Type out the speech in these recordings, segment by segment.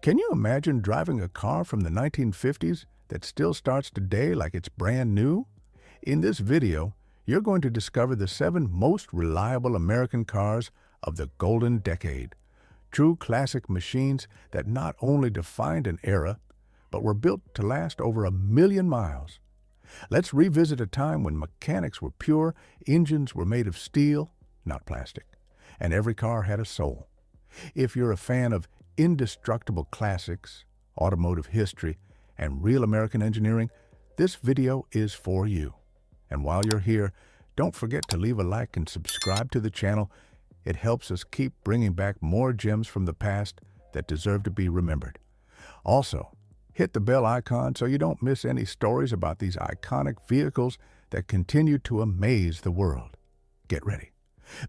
Can you imagine driving a car from the 1950s that still starts today like it's brand new? In this video, you're going to discover the 7 most reliable American cars of the golden decade. True classic machines that not only defined an era, but were built to last over 1,000,000 miles. Let's revisit a time when mechanics were pure, engines were made of steel, not plastic, and every car had a soul. If you're a fan of indestructible classics, automotive history, and real American engineering, this video is for you. And while you're here, don't forget to leave a like and subscribe to the channel. It helps us keep bringing back more gems from the past that deserve to be remembered. Also, hit the bell icon so you don't miss any stories about these iconic vehicles that continue to amaze the world. Get ready,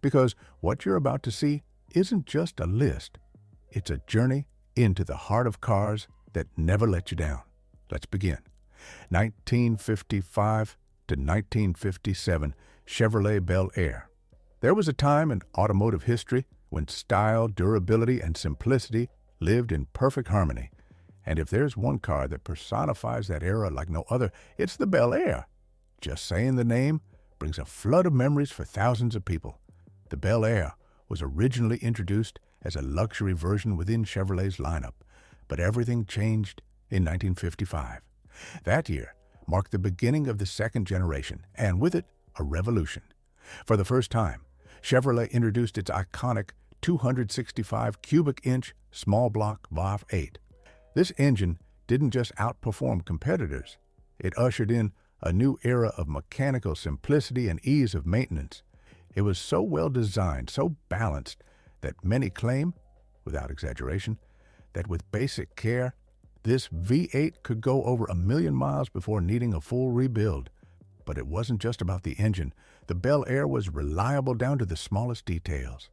because what you're about to see isn't just a list. It's a journey into the heart of cars that never let you down. Let's begin. 1955 to 1957, Chevrolet Bel Air. There was a time in automotive history when style, durability, and simplicity lived in perfect harmony. And if there's one car that personifies that era like no other, it's the Bel Air. Just saying the name brings a flood of memories for thousands of people. The Bel Air was originally introduced as a luxury version within Chevrolet's lineup, but everything changed in 1955. That year marked the beginning of the second generation, and with it, a revolution. For the first time, Chevrolet introduced its iconic 265 cubic inch small block V8. This engine didn't just outperform competitors, it ushered in a new era of mechanical simplicity and ease of maintenance. It was so well designed, so balanced, that many claim, without exaggeration, that with basic care, this V8 could go over 1,000,000 miles before needing a full rebuild. But it wasn't just about the engine. The Bel Air was reliable down to the smallest details.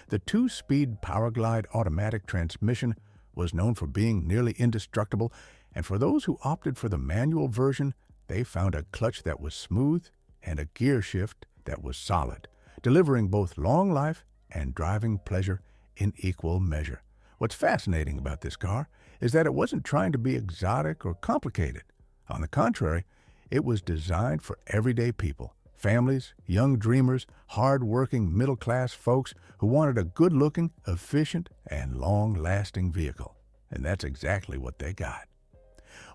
The 2-speed Powerglide automatic transmission was known for being nearly indestructible, and for those who opted for the manual version, they found a clutch that was smooth and a gear shift that was solid, delivering both long life and driving pleasure in equal measure. What's fascinating about this car is that it wasn't trying to be exotic or complicated. On the contrary, it was designed for everyday people, families, young dreamers, hard-working middle-class folks who wanted a good-looking, efficient, and long-lasting vehicle. And that's exactly what they got.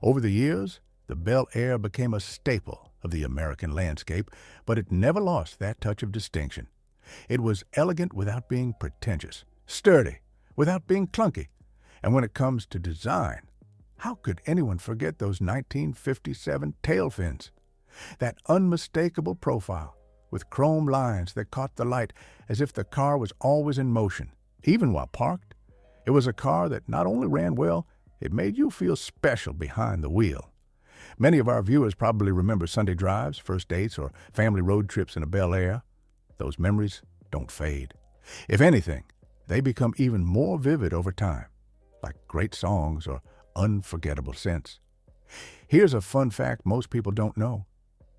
Over the years, the Bel Air became a staple of the American landscape, but it never lost that touch of distinction. It was elegant without being pretentious, sturdy without being clunky. And when it comes to design, how could anyone forget those 1957 tail fins? That unmistakable profile with chrome lines that caught the light as if the car was always in motion, even while parked. It was a car that not only ran well, it made you feel special behind the wheel. Many of our viewers probably remember Sunday drives, first dates, or family road trips in a Bel Air. Those memories don't fade. If anything, they become even more vivid over time, like great songs or unforgettable scents. Here's a fun fact most people don't know.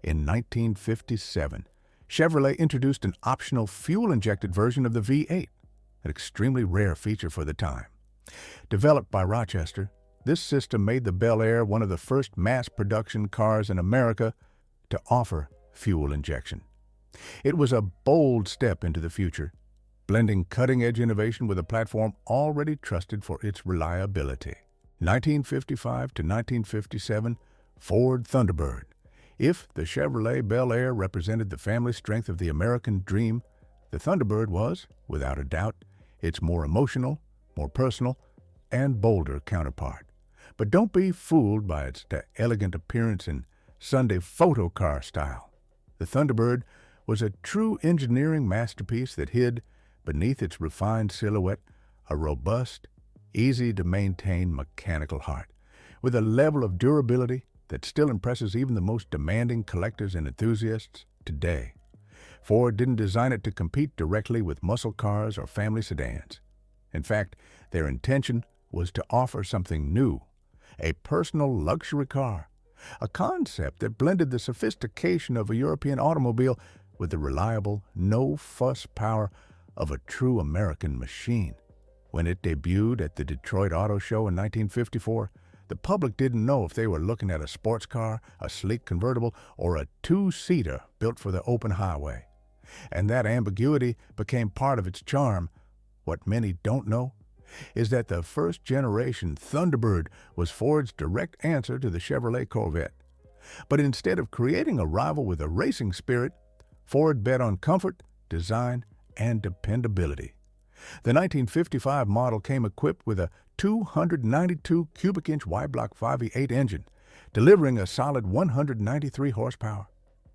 In 1957, Chevrolet introduced an optional fuel-injected version of the V8, an extremely rare feature for the time. Developed by Rochester, this system made the Bel Air one of the first mass-production cars in America to offer fuel injection. It was a bold step into the future, blending cutting-edge innovation with a platform already trusted for its reliability. 1955 to 1957, Ford Thunderbird. If the Chevrolet Bel Air represented the family strength of the American dream, the Thunderbird was, without a doubt, its more emotional, more personal, and bolder counterpart. But don't be fooled by its elegant appearance in Sunday photo car style. The Thunderbird was a true engineering masterpiece that hid, beneath its refined silhouette, a robust, easy-to-maintain mechanical heart, with a level of durability that still impresses even the most demanding collectors and enthusiasts today. Ford didn't design it to compete directly with muscle cars or family sedans. In fact, their intention was to offer something new, a personal luxury car, a concept that blended the sophistication of a European automobile with the reliable, no-fuss power of a true American machine. When it debuted at the Detroit Auto Show in 1954, the public didn't know if they were looking at a sports car, a sleek convertible, or a two-seater built for the open highway. And that ambiguity became part of its charm. What many don't know is that the first-generation Thunderbird was Ford's direct answer to the Chevrolet Corvette. But instead of creating a rival with a racing spirit, Ford bet on comfort, design, and dependability. The 1955 model came equipped with a 292 cubic inch Y-block 5V8 engine, delivering a solid 193 horsepower.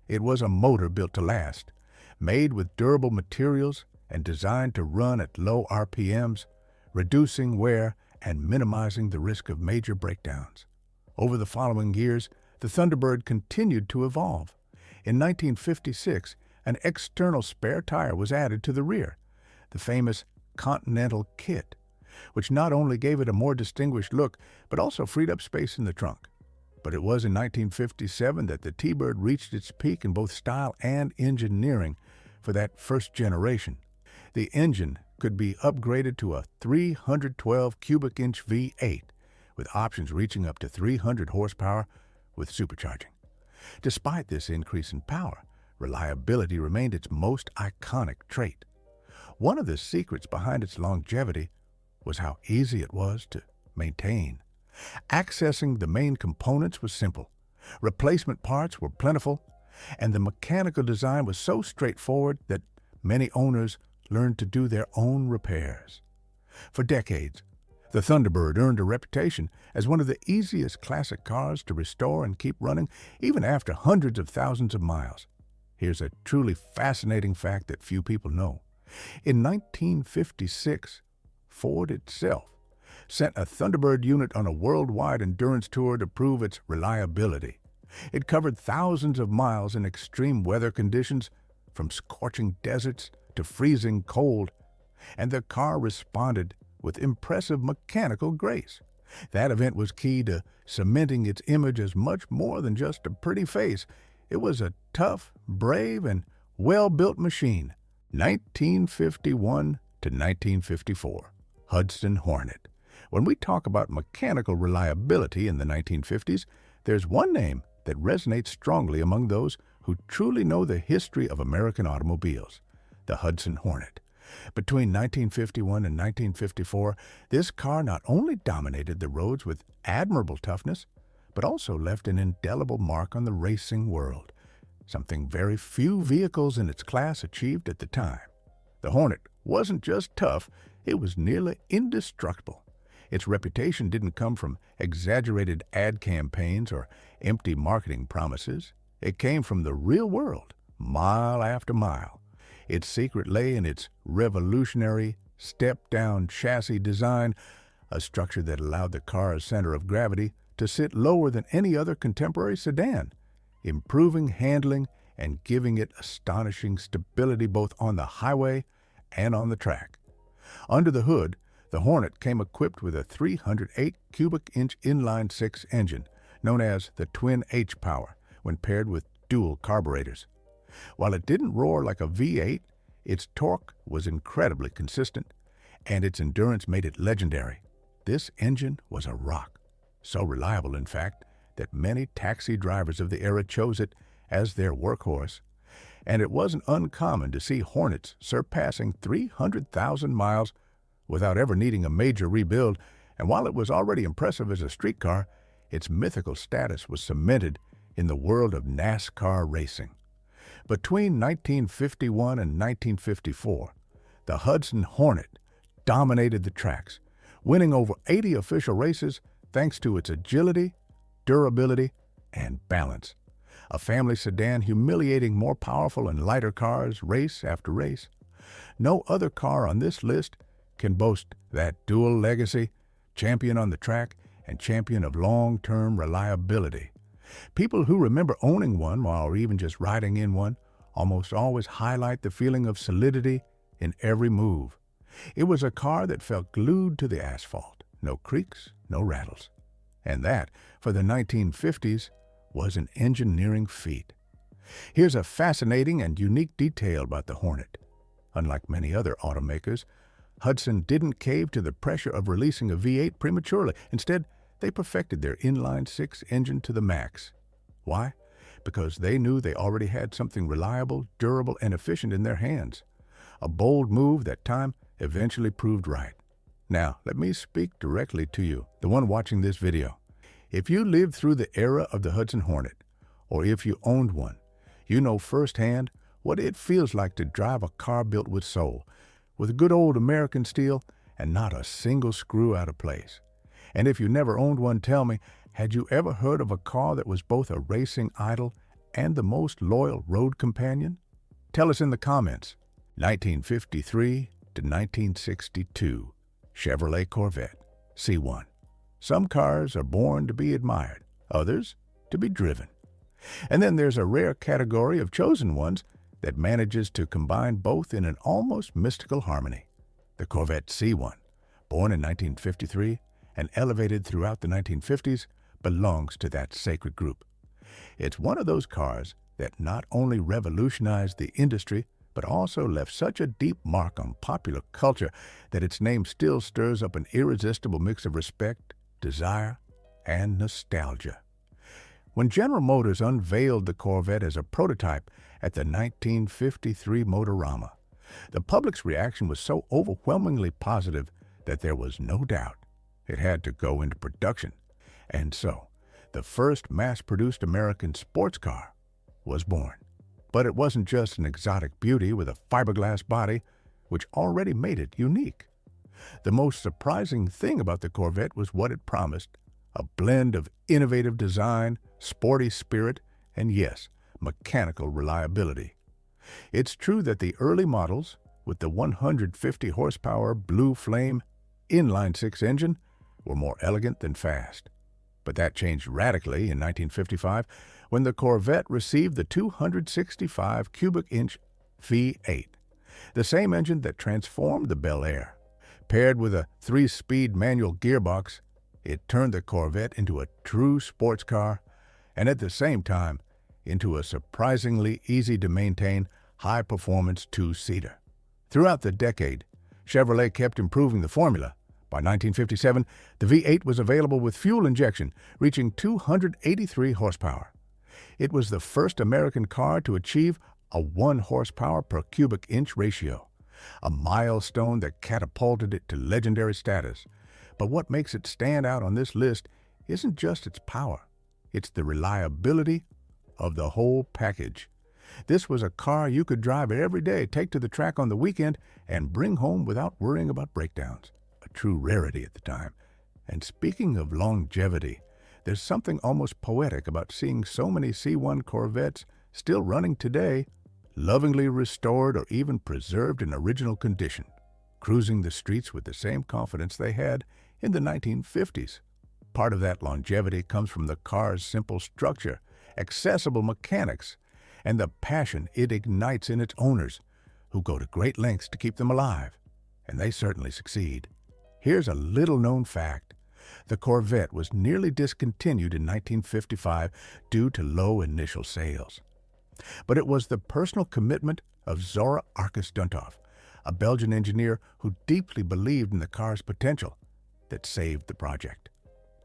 It was a motor built to last, made with durable materials and designed to run at low RPMs, reducing wear and minimizing the risk of major breakdowns. Over the following years, the Thunderbird continued to evolve. In 1956, an external spare tire was added to the rear, the famous Continental Kit, which not only gave it a more distinguished look, but also freed up space in the trunk. But it was in 1957 that the T-Bird reached its peak in both style and engineering for that first generation. The engine could be upgraded to a 312 cubic inch V8, with options reaching up to 300 horsepower with supercharging. Despite this increase in power, reliability remained its most iconic trait. One of the secrets behind its longevity was how easy it was to maintain. Accessing the main components was simple, replacement parts were plentiful, and the mechanical design was so straightforward that many owners learned to do their own repairs. For decades, the Thunderbird earned a reputation as one of the easiest classic cars to restore and keep running, even after hundreds of thousands of miles. Here's a truly fascinating fact that few people know. In 1956, Ford itself sent a Thunderbird unit on a worldwide endurance tour to prove its reliability. It covered thousands of miles in extreme weather conditions, from scorching deserts to freezing cold, and the car responded with impressive mechanical grace. That event was key to cementing its image as much more than just a pretty face. It was a tough, brave, and well-built machine. 1951 to 1954, Hudson Hornet. When we talk about mechanical reliability in the 1950s, there's one name that resonates strongly among those who truly know the history of American automobiles: the Hudson Hornet. Between 1951 and 1954, this car not only dominated the roads with admirable toughness, but also left an indelible mark on the racing world, something very few vehicles in its class achieved at the time. The Hornet wasn't just tough, it was nearly indestructible. Its reputation didn't come from exaggerated ad campaigns or empty marketing promises. It came from the real world, mile after mile. Its secret lay in its revolutionary step-down chassis design, a structure that allowed the car's center of gravity to sit lower than any other contemporary sedan, improving handling and giving it astonishing stability both on the highway and on the track. Under the hood, the Hornet came equipped with a 308 cubic inch inline-six engine, known as the Twin H power, when paired with dual carburetors. While it didn't roar like a V8, its torque was incredibly consistent, and its endurance made it legendary. This engine was a rock, so reliable, in fact, that many taxi drivers of the era chose it as their workhorse. And it wasn't uncommon to see Hornets surpassing 300,000 miles without ever needing a major rebuild, and while it was already impressive as a street car, its mythical status was cemented in the world of NASCAR racing. Between 1951 and 1954, the Hudson Hornet dominated the tracks, winning over 80 official races thanks to its agility, durability, and balance. A family sedan humiliating more powerful and lighter cars race after race. No other car on this list can boast that dual legacy, champion on the track and champion of long-term reliability. People who remember owning one or even just riding in one almost always highlight the feeling of solidity in every move. It was a car that felt glued to the asphalt, no creaks, no rattles. And that, for the 1950s, was an engineering feat. Here's a fascinating and unique detail about the Hornet. Unlike many other automakers, Hudson didn't cave to the pressure of releasing a V8 prematurely. Instead, they perfected their inline-six engine to the max. Why? Because they knew they already had something reliable, durable, and efficient in their hands. A bold move that time eventually proved right. Now, let me speak directly to you, the one watching this video. If you lived through the era of the Hudson Hornet, or if you owned one, you know firsthand what it feels like to drive a car built with soul, with good old American steel and not a single screw out of place. And if you never owned one, tell me, had you ever heard of a car that was both a racing idol and the most loyal road companion? Tell us in the comments. 1953 to 1962, Chevrolet Corvette C1. Some cars are born to be admired, others to be driven. And then there's a rare category of chosen ones that manages to combine both in an almost mystical harmony. The Corvette C1, born in 1953 and elevated throughout the 1950s, belongs to that sacred group. It's one of those cars that not only revolutionized the industry, but also left such a deep mark on popular culture that its name still stirs up an irresistible mix of respect, desire, and nostalgia. When General Motors unveiled the Corvette as a prototype at the 1953 Motorama, the public's reaction was so overwhelmingly positive that there was no doubt it had to go into production. And so, the first mass-produced American sports car was born. But it wasn't just an exotic beauty with a fiberglass body, which already made it unique. The most surprising thing about the Corvette was what it promised: a blend of innovative design, sporty spirit, and yes, mechanical reliability. It's true that the early models, with the 150 horsepower Blue Flame inline-six engine, were more elegant than fast. But that changed radically in 1955 when the Corvette received the 265 cubic inch V8, the same engine that transformed the Bel Air. Paired with a 3-speed manual gearbox, it turned the Corvette into a true sports car and at the same time into a surprisingly easy-to-maintain, high-performance two-seater. Throughout the decade, Chevrolet kept improving the formula. By 1957, the V8 was available with fuel injection, reaching 283 horsepower. It was the first American car to achieve a 1 horsepower per cubic inch ratio, a milestone that catapulted it to legendary status. But what makes it stand out on this list isn't just its power, it's the reliability of the whole package. This was a car you could drive every day, take to the track on the weekend, and bring home without worrying about breakdowns. A true rarity at the time. And speaking of longevity, there's something almost poetic about seeing so many C1 Corvettes still running today, lovingly restored or even preserved in original condition, cruising the streets with the same confidence they had in the 1950s. Part of that longevity comes from the car's simple structure, accessible mechanics, and the passion it ignites in its owners, who go to great lengths to keep them alive. And they certainly succeed. Here's a little-known fact. The Corvette was nearly discontinued in 1955 due to low initial sales. But it was the personal commitment of Zora Arkus Duntov, a Belgian engineer who deeply believed in the car's potential, that saved the project.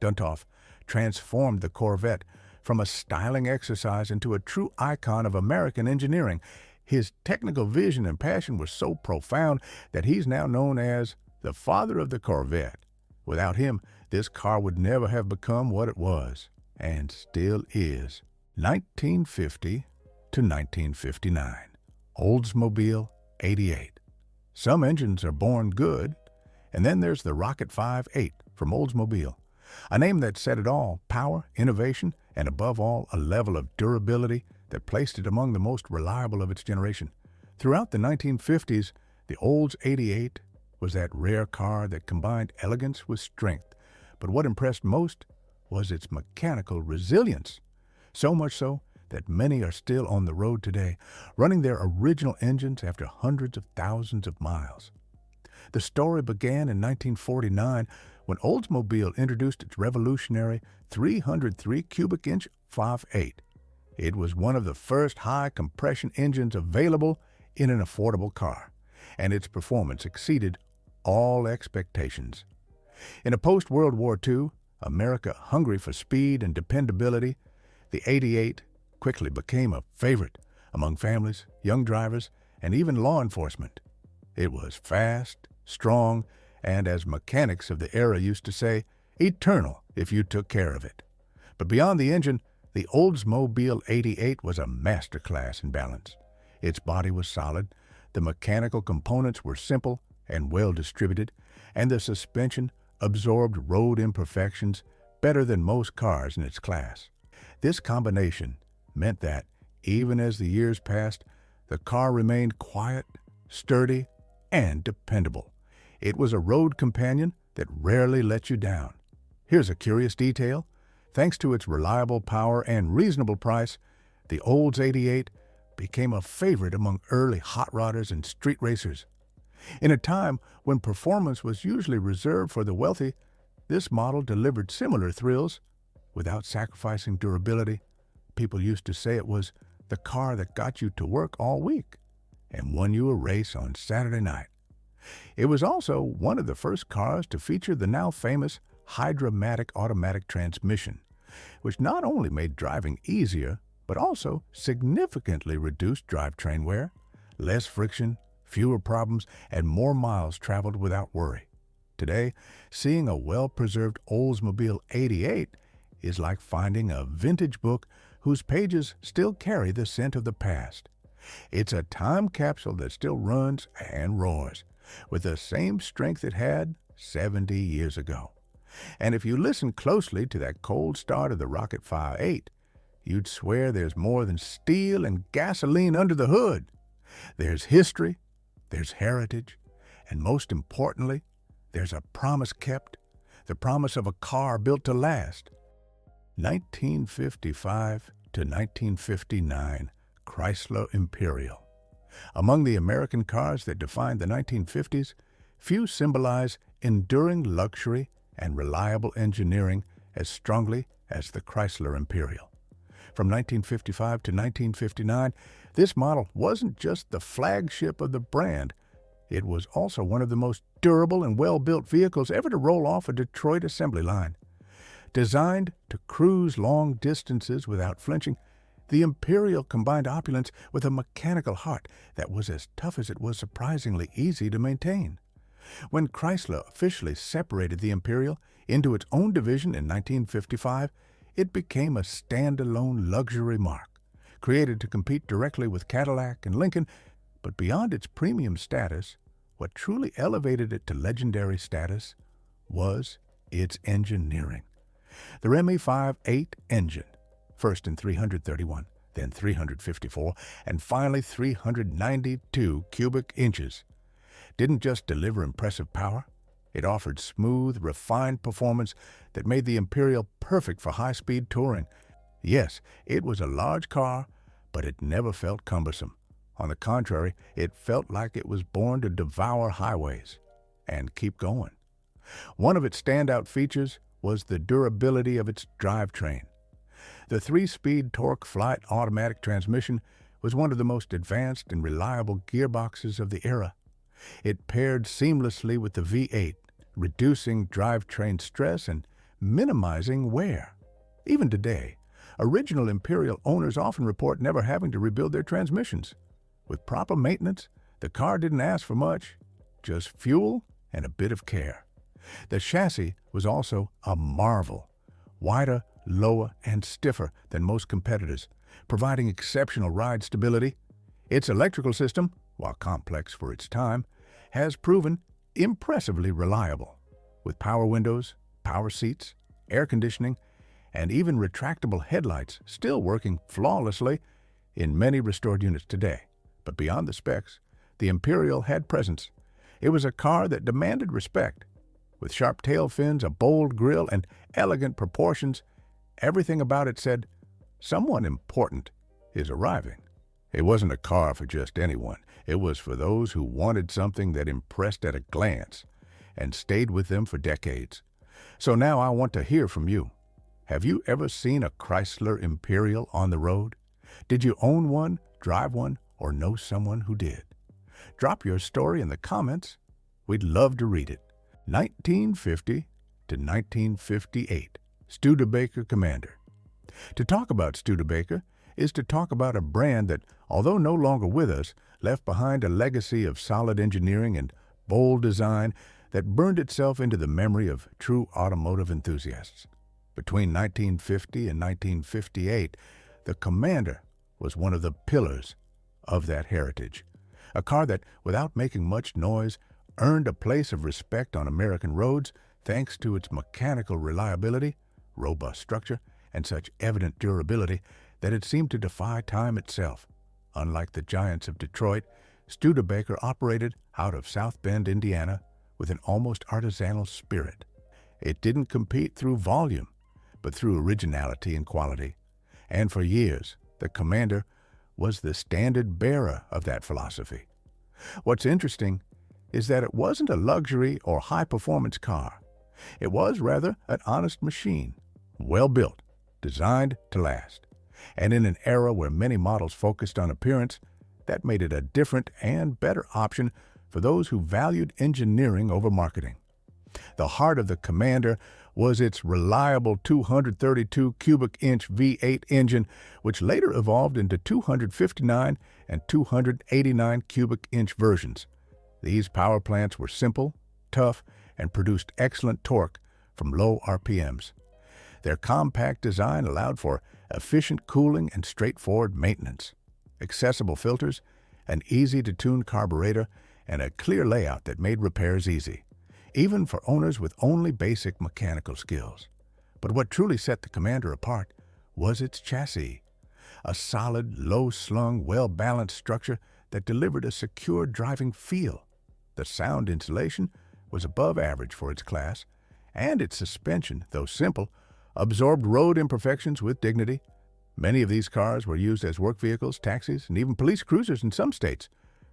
Duntov transformed the Corvette from a styling exercise into a true icon of American engineering. His technical vision and passion were so profound that he's now known as the father of the Corvette. Without him, this car would never have become what it was, and still is. 1950 to 1959. Oldsmobile 88. Some engines are born good, and then there's the Rocket 5.8 from Oldsmobile, a name that said it all: power, innovation, and above all, a level of durability that placed it among the most reliable of its generation. Throughout the 1950s, the Olds 88 was that rare car that combined elegance with strength. But what impressed most was its mechanical resilience. So much so that many are still on the road today, running their original engines after hundreds of thousands of miles. The story began in 1949 when Oldsmobile introduced its revolutionary 303 cubic inch 5.8. It was one of the first high-compression engines available in an affordable car, and its performance exceeded all expectations. In a post-World War II, America hungry for speed and dependability, the 88 quickly became a favorite among families, young drivers, and even law enforcement. It was fast, strong, and as mechanics of the era used to say, eternal if you took care of it. But beyond the engine, the Oldsmobile 88 was a masterclass in balance. Its body was solid, the mechanical components were simple and well distributed, and the suspension absorbed road imperfections better than most cars in its class. This combination meant that, even as the years passed, the car remained quiet, sturdy, and dependable. It was a road companion that rarely let you down. Here's a curious detail. Thanks to its reliable power and reasonable price, the Olds 88 became a favorite among early hot rodders and street racers. In a time when performance was usually reserved for the wealthy, this model delivered similar thrills without sacrificing durability. People used to say it was the car that got you to work all week and won you a race on Saturday night. It was also one of the first cars to feature the now famous Hydra-matic automatic transmission, which not only made driving easier, but also significantly reduced drivetrain wear, less friction, fewer problems, and more miles traveled without worry. Today, seeing a well-preserved Oldsmobile 88 is like finding a vintage book whose pages still carry the scent of the past. It's a time capsule that still runs and roars, with the same strength it had 70 years ago. And if you listen closely to that cold start of the Rocket 5.8, you'd swear there's more than steel and gasoline under the hood. There's history, there's heritage, and most importantly, there's a promise kept, the promise of a car built to last. 1955 to 1959 Chrysler Imperial. Among the American cars that defined the 1950s, few symbolize enduring luxury and reliable engineering as strongly as the Chrysler Imperial. From 1955 to 1959, this model wasn't just the flagship of the brand, it was also one of the most durable and well-built vehicles ever to roll off a Detroit assembly line. Designed to cruise long distances without flinching, the Imperial combined opulence with a mechanical heart that was as tough as it was surprisingly easy to maintain. When Chrysler officially separated the Imperial into its own division in 1955, it became a standalone luxury mark, created to compete directly with Cadillac and Lincoln. But beyond its premium status, what truly elevated it to legendary status was its engineering. The Remy 5.8 engine, first in 331, then 354, and finally 392 cubic inches, didn't just deliver impressive power, it offered smooth, refined performance that made the Imperial perfect for high-speed touring. Yes, it was a large car, but it never felt cumbersome. On the contrary, it felt like it was born to devour highways and keep going. One of its standout features was the durability of its drivetrain. The 3-speed torque flight automatic transmission was one of the most advanced and reliable gearboxes of the era. It paired seamlessly with the V8, reducing drivetrain stress and minimizing wear. Even today, original Imperial owners often report never having to rebuild their transmissions. With proper maintenance, the car didn't ask for much, just fuel and a bit of care. The chassis was also a marvel, wider, lower, and stiffer than most competitors, providing exceptional ride stability. Its electrical system, while complex for its time, has proven impressively reliable, with power windows, power seats, air conditioning, and even retractable headlights still working flawlessly in many restored units today. But beyond the specs, the Imperial had presence. It was a car that demanded respect. With sharp tail fins, a bold grille, and elegant proportions, everything about it said, someone important is arriving. It wasn't a car for just anyone. It was for those who wanted something that impressed at a glance and stayed with them for decades. So now I want to hear from you. Have you ever seen a Chrysler Imperial on the road? Did you own one, drive one, or know someone who did? Drop your story in the comments. We'd love to read it. 1950 to 1958, Studebaker Commander. To talk about Studebaker is to talk about a brand that, although no longer with us, left behind a legacy of solid engineering and bold design that burned itself into the memory of true automotive enthusiasts. Between 1950 and 1958, the Commander was one of the pillars of that heritage. A car that, without making much noise, earned a place of respect on American roads thanks to its mechanical reliability, robust structure, and such evident durability that it seemed to defy time itself. Unlike the giants of Detroit, Studebaker operated out of South Bend, Indiana, with an almost artisanal spirit. It didn't compete through volume, but through originality and quality. And for years, the Commander was the standard bearer of that philosophy. What's interesting is that it wasn't a luxury or high-performance car. It was rather an honest machine, well-built, designed to last. And in an era where many models focused on appearance, that made it a different and better option for those who valued engineering over marketing. The heart of the Commander was its reliable 232 cubic inch V8 engine, which later evolved into 259 and 289 cubic inch versions. These power plants were simple, tough, and produced excellent torque from low RPMs. Their compact design allowed for efficient cooling and straightforward maintenance, accessible filters, an easy-to-tune carburetor, and a clear layout that made repairs easy, even for owners with only basic mechanical skills. But what truly set the Commander apart was its chassis, a solid, low-slung, well-balanced structure that delivered a secure driving feel. The sound insulation was above average for its class, and its suspension, though simple, absorbed road imperfections with dignity. Many of these cars were used as work vehicles, taxis, and even police cruisers in some states,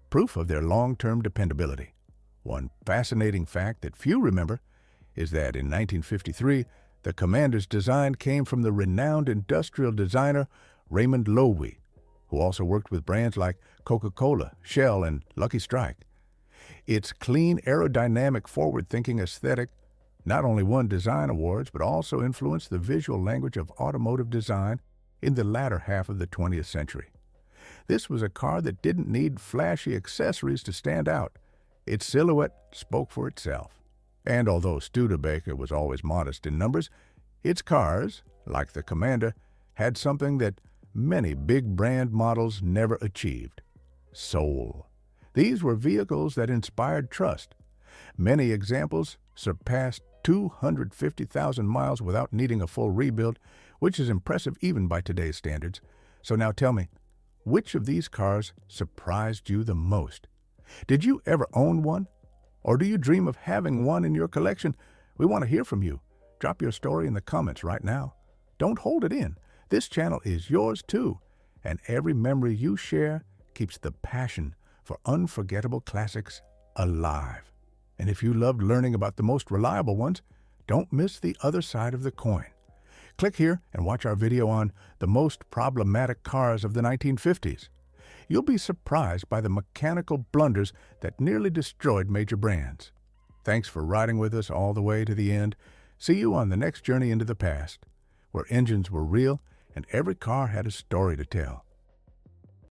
proof of their long-term dependability. One fascinating fact that few remember is that in 1953, the Commander's design came from the renowned industrial designer Raymond Loewy, who also worked with brands like Coca-Cola, Shell, and Lucky Strike. Its clean, aerodynamic, forward-thinking aesthetic not only won design awards, but also influenced the visual language of automotive design in the latter half of the 20th century. This was a car that didn't need flashy accessories to stand out. Its silhouette spoke for itself. And although Studebaker was always modest in numbers, its cars, like the Commander, had something that many big brand models never achieved: soul. These were vehicles that inspired trust. Many examples surpassed 250,000 miles without needing a full rebuild, which is impressive even by today's standards. So now tell me, which of these cars surprised you the most? Did you ever own one? Or do you dream of having one in your collection? We want to hear from you. Drop your story in the comments right now. Don't hold it in. This channel is yours too, and every memory you share keeps the passion for unforgettable classics alive. And if you loved learning about the most reliable ones, don't miss the other side of the coin. Click here and watch our video on the most problematic cars of the 1950s. You'll be surprised by the mechanical blunders that nearly destroyed major brands. Thanks for riding with us all the way to the end. See you on the next journey into the past, where engines were real and every car had a story to tell.